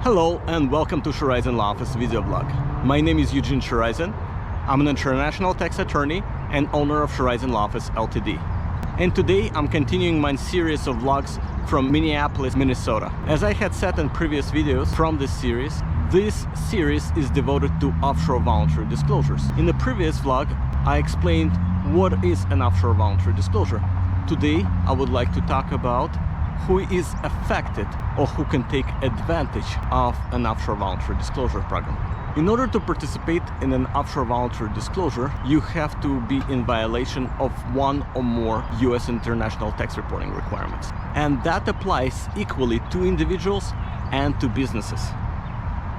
Hello and welcome to Sherayzen Law Office video blog. My name is Eugene Sherayzen. I'm an international tax attorney and owner of Sherayzen Law Office Ltd. And today I'm continuing my series of vlogs from Minneapolis, Minnesota. As I had said in previous videos from this series is devoted to offshore voluntary disclosures. In the previous vlog, I explained what is an offshore voluntary disclosure. Today, I would like to talk about who is affected or who can take advantage of an offshore voluntary disclosure program. In order to participate in an offshore voluntary disclosure, you have to be in violation of one or more U.S. international tax reporting requirements. And that applies equally to individuals and to businesses.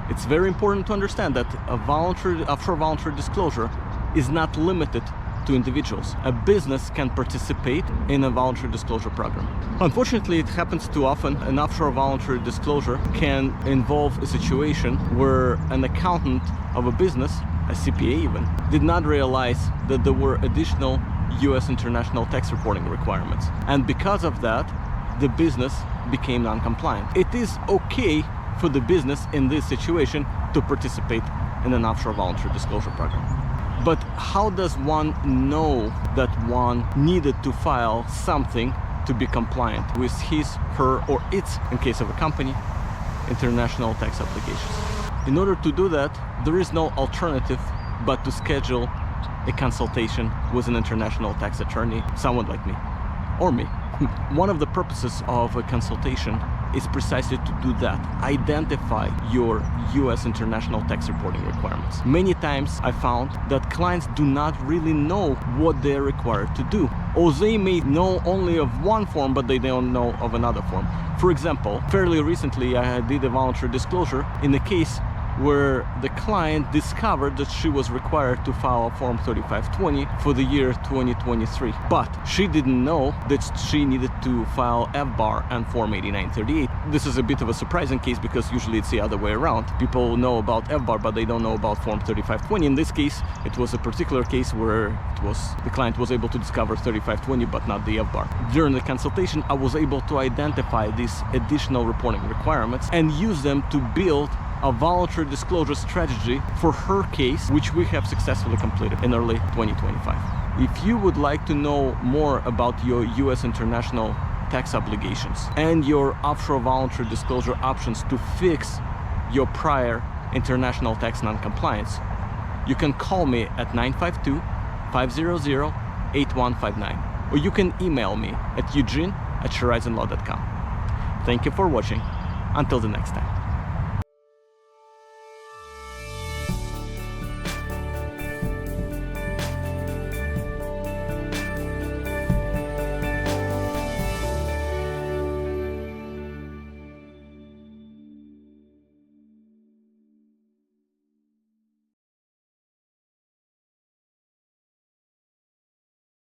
It's very important to understand that a offshore voluntary disclosure is not limited to individuals. A business can participate in a voluntary disclosure program. Unfortunately, it happens too often. An offshore voluntary disclosure can involve a situation where an accountant of a business, a CPA even, did not realize that there were additional U.S. international tax reporting requirements. And because of that, the business became non-compliant. It is okay for the business in this situation to participate in an offshore voluntary disclosure program. But how does one know that one needed to file something to be compliant with his, her, or its, in case of a company, international tax obligations? In order to do that, there is no alternative but to schedule a consultation with an international tax attorney, someone like me, or me. One of the purposes of a consultation is precisely to do that, identify your U.S. international tax reporting requirements. Many times I found that clients do not really know what they're required to do, or they may know only of one form but they don't know of another form. For example, fairly recently I did a voluntary disclosure in a case where the client discovered that she was required to file a Form 3520 for the year 2023. But she didn't know that she needed to file FBAR and Form 8938. This is a bit of a surprising case because usually it's the other way around. People know about FBAR, but they don't know about Form 3520. In this case, it was a particular case where the client was able to discover 3520, but not the FBAR. During the consultation, I was able to identify these additional reporting requirements and use them to build a voluntary disclosure strategy for her case, which we have successfully completed in early 2025. If you would like to know more about your U.S. international tax obligations and your offshore voluntary disclosure options to fix your prior international tax non-compliance, you can call me at 952-500-8159, or you can email me at eugene@sherayzenlaw.com. Thank you for watching. Until the next time.